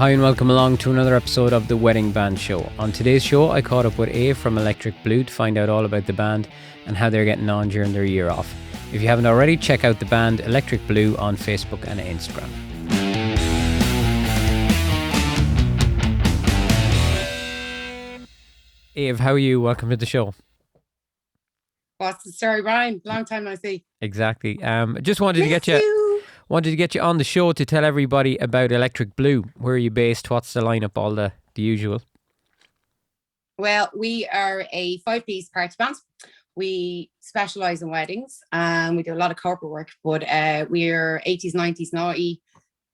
Hi and welcome along to another episode of the Wedding Band Show. On today's show, I caught up with Aobh from Electric Blue to find out all about the band and how they're getting on during their year off. If you haven't already, check out the band Electric Blue on Facebook and Instagram. Aobh, how are you? Welcome to the show. What's the story, Brian? Long time no see. Exactly. Just wanted to get you on the show to tell everybody about Electric Blue. Where are you based? What's the lineup? All the usual. Well, we are a 5-piece party band. We specialise in weddings and we do a lot of corporate work, but we're 80s, 90s naughty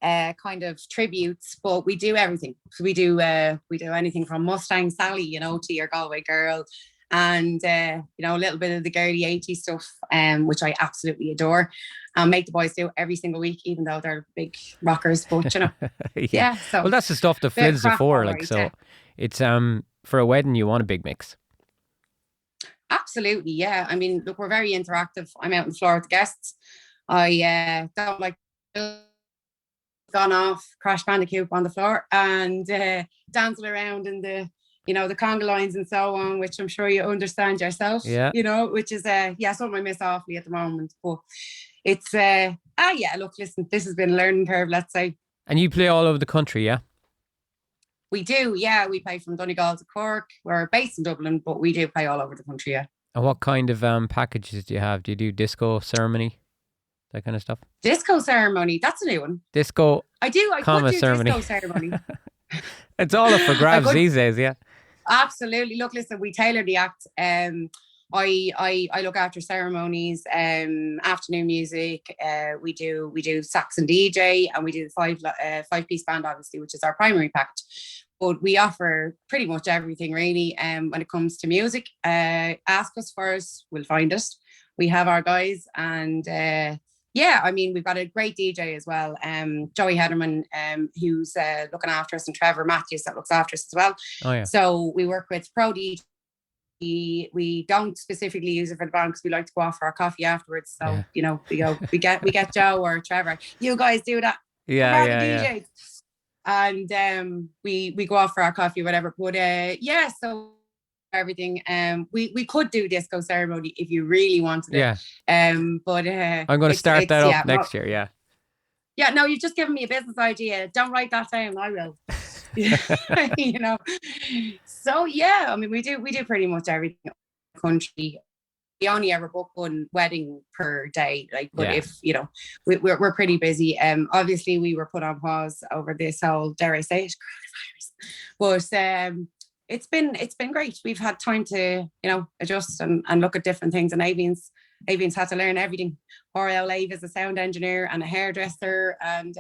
kind of tributes, but we do everything. So we do anything from Mustang Sally, to your Galway Girl, and a little bit of the girly 80s stuff, which I absolutely adore, and make the boys do every single week, even though they're big rockers. But yeah. So well, that's the stuff that fills the four. It's for a wedding, you want a big mix. Absolutely, yeah. I mean, look, we're very interactive. I'm out on the floor with the guests. I don't like gone off Crash Bandicoot on the floor and dancing around in the conga lines and so on, which I'm sure you understand yourself. Yeah. Which is something I miss awfully at the moment. But it's look, listen, this has been a learning curve, let's say. And you play all over the country, yeah? We do, yeah. We play from Donegal to Cork. We're based in Dublin, but we do play all over the country, yeah. And what kind of packages do you have? Do you do disco ceremony? That kind of stuff? Disco ceremony, that's a new one. Disco I could do ceremony. Disco ceremony. It's all up for grabs these days, yeah. Absolutely. Look, listen, we tailor the act. I look after ceremonies, afternoon music. We do sax and DJ, and we do the 5-piece band, obviously, which is our primary package. But we offer pretty much everything, really. When it comes to music, ask us for us, we'll find it. We have our guys, and we've got a great DJ as well. Joey Hedderman, who's looking after us, and Trevor Matthews that looks after us as well. Oh yeah. So we work with pro DJ. We don't specifically use it for the band because we like to go off for our coffee afterwards. So we get Joe or Trevor. You guys do that. Yeah. And we go off for our coffee, whatever. But so everything. We could do disco ceremony if you really wanted it. Yeah. But I'm going to start that up next year. Yeah. Yeah. No, you've just given me a business idea. Don't write that down. I will. So yeah, I mean, we do pretty much everything in the country. We only ever book one wedding per day, if we're pretty busy. Obviously we were put on pause over this whole, dare I say it, coronavirus, but it's been great. We've had time to adjust and look at different things, and Avian's had to learn everything. Aobh is a sound engineer and a hairdresser, and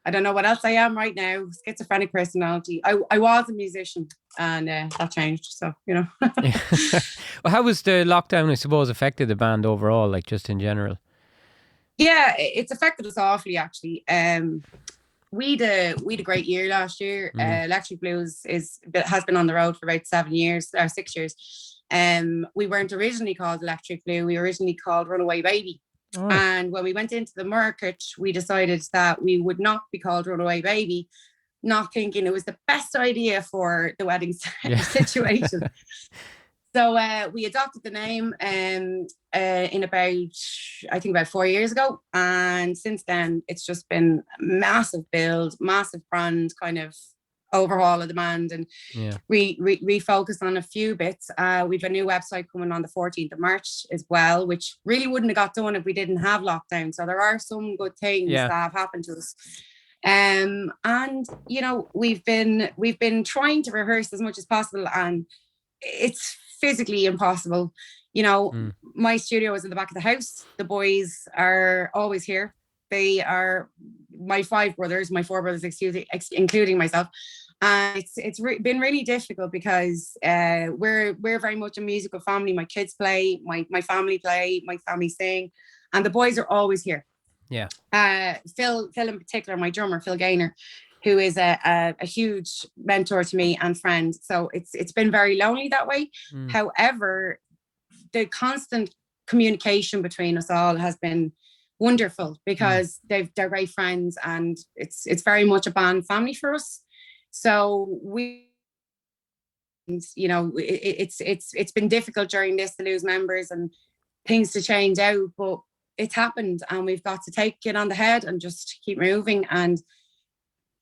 I don't know what else I am right now. Schizophrenic personality. I was a musician, and that changed. So, Well, how was the lockdown, I suppose, affected the band overall, like just in general? Yeah, it's affected us awfully, actually. We had a great year last year. Electric Blues has been on the road for about 6 years. We weren't originally called Electric Blue. We were originally called Runaway Baby. Oh. And when we went into the market, we decided that we would not be called Runaway Baby, not thinking it was the best idea for the wedding situation. So we adopted the name in about 4 years ago. And since then, it's just been massive build, massive brand kind of overhaul of the band, and refocus on a few bits. We've a new website coming on the 14th of March as well, which really wouldn't have got done if we didn't have lockdown. So there are some good things that have happened to us. And we've been trying to rehearse as much as possible, and it's physically impossible. My studio is in the back of the house. The boys are always here. They are my 5 brothers, my 4 brothers, including myself. And it's been really difficult because we're very much a musical family. My kids play, my family play, my family sing, and the boys are always here. Yeah. Phil in particular, my drummer, Phil Gaynor, who is a huge mentor to me and friend. So it's been very lonely that way. However, the constant communication between us all has been wonderful because they're great friends, and it's very much a band family for us. So it's been difficult during this to lose members and things to change out, but it's happened, and we've got to take it on the head and just keep moving. And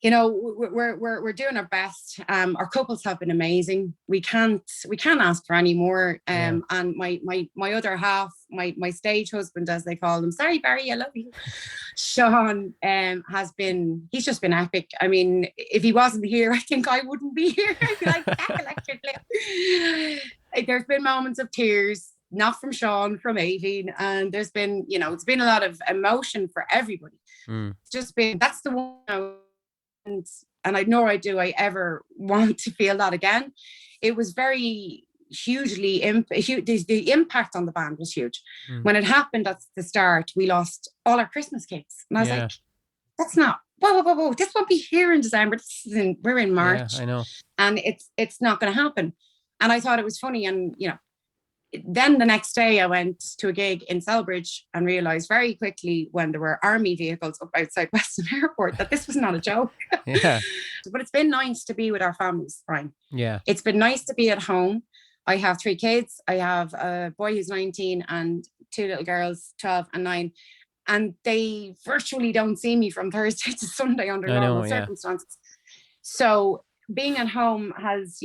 we're doing our best. Our couples have been amazing. We can't ask for any more. And my other half, my stage husband, as they call him, sorry Barry, I love you, Sean, he's just been epic. I mean, if he wasn't here, I think I wouldn't be here. I'd be like, electric. There's been moments of tears, not from Sean, from 18, and there's been, it's been a lot of emotion for everybody. It's just been, that's the one. And nor do I ever want to feel that again. It was very hugely, the impact on the band was huge. When it happened at the start, we lost all our Christmas cakes. And I was like, that's not, whoa, this won't be here in December. We're in March. Yeah, I know. And it's not going to happen. And I thought it was funny. And, then the next day I went to a gig in Selbridge and realised very quickly, when there were army vehicles up outside Weston Airport, that this was not a joke. Yeah. But it's been nice to be with our families, Brian. Yeah. It's been nice to be at home. I have 3 kids. I have a boy who's 19 and 2 little girls, 12 and 9. And they virtually don't see me from Thursday to Sunday under normal circumstances. So being at home has,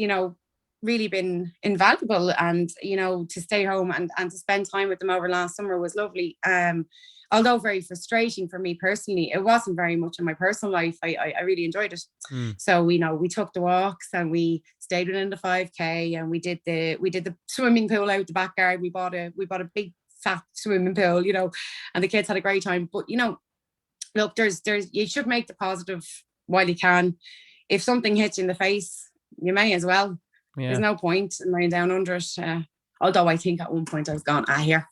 really been invaluable, and to stay home and to spend time with them over last summer was lovely, although very frustrating for me personally. It wasn't very much in my personal life. I really enjoyed it. So we took the walks and we stayed within the 5k, and we did the swimming pool out the back garden. We bought a big fat swimming pool, and the kids had a great time. But look, there's you should make the positive while you can. If something hits you in the face, you may as well. Yeah. There's no point in lying down under it. Although I think at one point I was gone, here,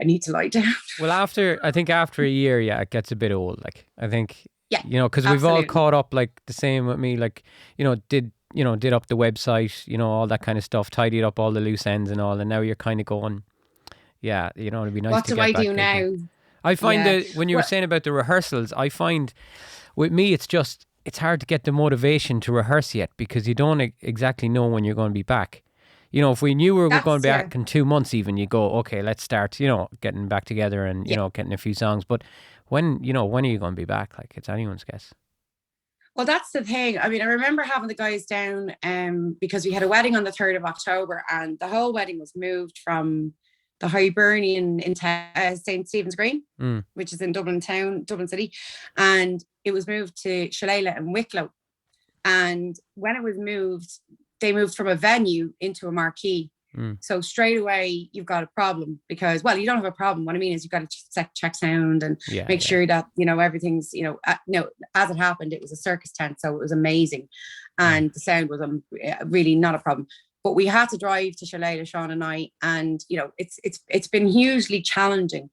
I need to lie down. Well, after a year, it gets a bit old. Like, I think, because we've all caught up, like the same with me, like, did up the website, all that kind of stuff, tidied up all the loose ends and all. And now you're kind of going, it'd be nice to get back. What do I do now? I find that when you were saying about the rehearsals, I find with me, it's hard to get the motivation to rehearse yet, because you don't exactly know when you're going to be back. If we knew we were going to be back in 2 months even, you go, okay, let's start, getting back together and, getting a few songs. But when are you going to be back? Like, it's anyone's guess. Well, that's the thing. I mean, I remember having the guys down because we had a wedding on the 3rd of October, and the whole wedding was moved from the Hibernian in St. Stephen's Green, which is in Dublin City. And it was moved to Shillelagh and Wicklow. And when it was moved, they moved from a venue into a marquee. So straight away, you've got a problem because, you don't have a problem. What I mean is you've got to check sound and make sure that, everything's, as it happened, it was a circus tent. So it was amazing. And the sound was really not a problem. But we had to drive to Shillelagh, Sean and I, and it's been hugely challenging.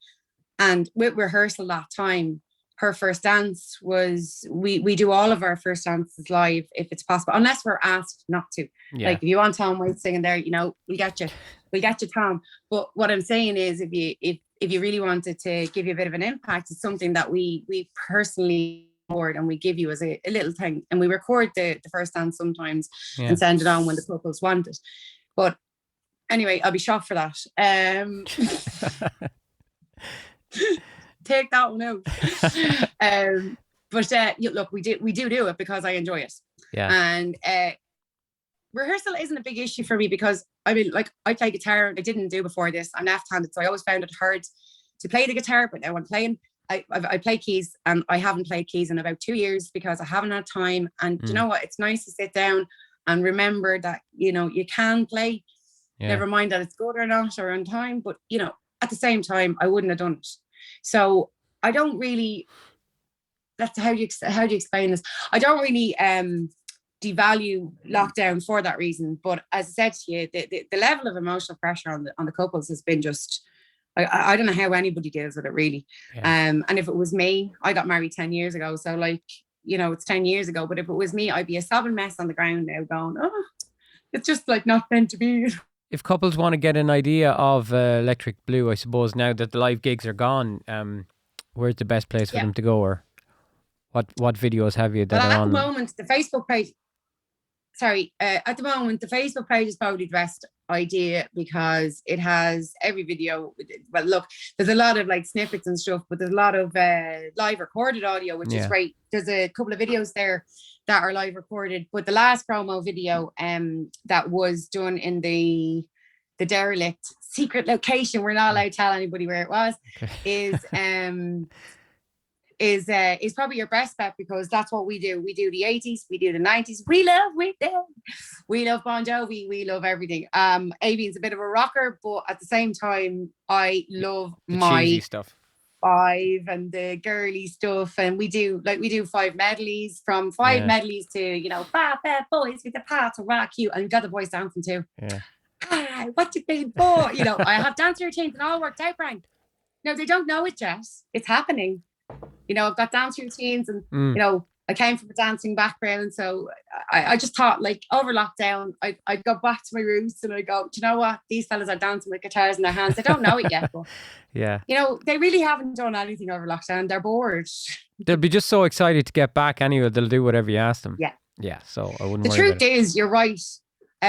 And with rehearsal that time, her first dance was we do all of our first dances live if it's possible, unless we're asked not to. Yeah. Like if you want Tom Waite singing there, we'll get you, Tom. But what I'm saying is, if you really wanted to give you a bit of an impact, it's something that we personally record, and we give you as a little thing, and we record the first dance sometimes and send it on when the couples want it. But anyway, I'll be shocked for that. Take that one out. But look, we do it because I enjoy it. Yeah. And rehearsal isn't a big issue for me because I play guitar. I didn't do before this. I'm left-handed, so I always found it hard to play the guitar. But now I'm playing. I play keys, and I haven't played keys in about 2 years because I haven't had time. And you know what? It's nice to sit down and remember that you can play. Yeah. Never mind that it's good or not or on time, but at the same time, I wouldn't have done it. So I don't really. That's how do you explain this? I don't really devalue lockdown for that reason. But as I said to you, the level of emotional pressure on the couples has been just. I don't know how anybody deals with it really. Yeah. And if it was me, I got married 10 years ago. So it's 10 years ago. But if it was me, I'd be a sobbing mess on the ground now going, it's just not meant to be. If couples want to get an idea of Electric Blue, I suppose now that the live gigs are gone, Where's the best place for them to go, or what videos have you that are on? At the moment, the Facebook page. At the moment, the Facebook page is probably the best idea because it has every video. Well, look, there's a lot of like snippets and stuff, but there's a lot of live recorded audio, which is great. There's a couple of videos there that are live recorded, but the last promo video that was done in the derelict secret location, we're not allowed to tell anybody where it was, is probably your best bet because that's what we do. We do the 80s, we do the 90s. We love Bon Jovi, we love everything. Aobh's a bit of a rocker, but at the same time, I love the my cheesy stuff. Five and the girly stuff, and we do 5 medleys, from 5 medleys to bad boys with the parts of rock you, and got the boys dancing too. Hi, what you been for? I have dance routines and all worked out, Brian. No, they don't know it, Jess. It's happening. I've got dance routines, and I came from a dancing background, so I just thought, like, over lockdown, I'd go back to my roots and I go, do you know what? These fellas are dancing with guitars in their hands. They don't know it yet, but they really haven't done anything over lockdown. They're bored. They'll be just so excited to get back anyway. They'll do whatever you ask them. Yeah. So I wouldn't. The truth is, you're right.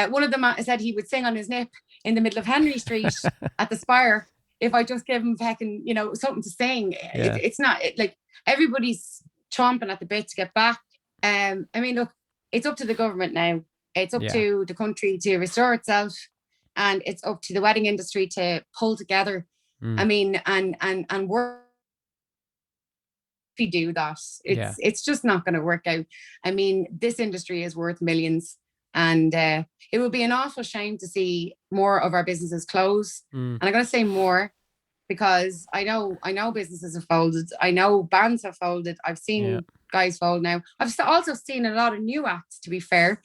One of them said he would sing on his nip in the middle of Henry Street at the Spire if I just give him fucking, something to sing. It's not like everybody's chomping at the bit to get back. I mean, look, it's up to the government now. It's up to the country to restore itself, and it's up to the wedding industry to pull together. I mean, and work. If we do that, it's just not going to work out. I mean, this industry is worth millions. And it would be an awful shame to see more of our businesses close. And I'm going to say more because I know businesses have folded. I know bands have folded. I've seen guys fold now. I've also seen a lot of new acts, to be fair.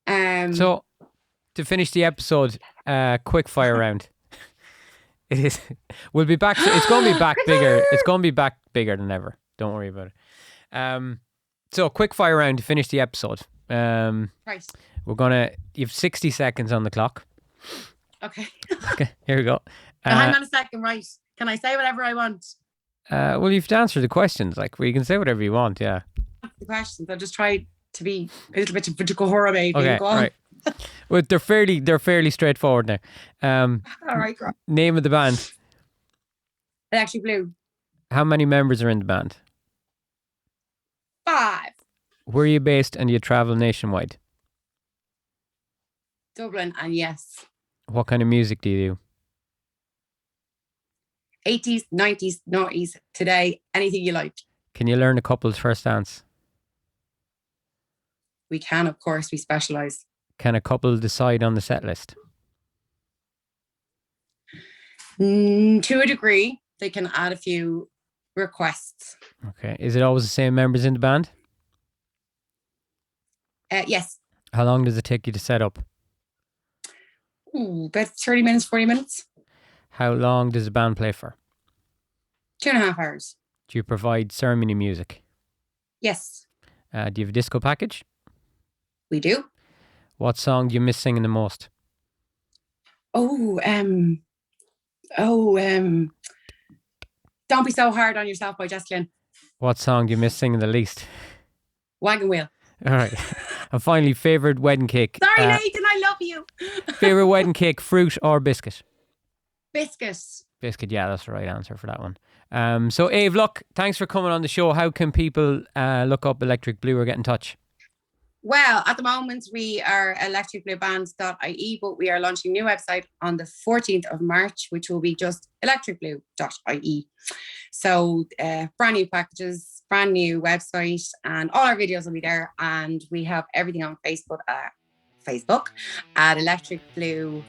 So to finish the episode, quick fire round. It is. We'll be back. It's going to be back bigger. It's going to be back bigger than ever. Don't worry about it. So quick fire round to finish the episode. Right. You have 60 seconds on the clock. Okay. Okay, here we go. Hang on a second, right? Can I say whatever I want? Well, you have to answer the questions. Like, well, you can say whatever you want, yeah. The questions. I'll just try to be a little bit of a maybe. Okay, right. Well, they're fairly straightforward now. All right, girl. Name of the band. Electric Blue. How many members are in the band? 5. Where are you based and you travel nationwide? Dublin, and yes. What kind of music do you do? 80s, 90s, noughties, today, anything you like. Can you learn a couple's first dance? We can, of course, we specialise. Can a couple decide on the set list? To a degree, they can add a few requests. Okay. Is it always the same members in the band? Yes. How long does it take you to set up? About 30 minutes, 40 minutes. How long does the band play for? 2.5 hours. Do you provide ceremony music? Yes. Do you have a disco package? We do. What song do you miss singing the most? Don't Be So Hard on Yourself by Jesslyn. What song do you miss singing the least? Wagon Wheel. All right. And finally, favourite wedding cake. Sorry, Nathan, I love you. Favourite wedding cake, fruit or biscuit? Biscuit. Biscuit, yeah, that's the right answer for that one. So, Aobh, look, thanks for coming on the show. How can people look up Electric Blue or get in touch? Well, at the moment, we are electricbluebands.ie, but we are launching a new website on the 14th of March, which will be just electricblue.ie. So brand new packages, brand new website, and all our videos will be there. And we have everything on Facebook at Electric Blue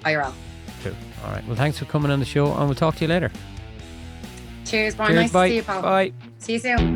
IRL. Cool. All right. Well, thanks for coming on the show, and we'll talk to you later. Cheers, Brian. Nice bye. to see you, pal. Bye. See you soon.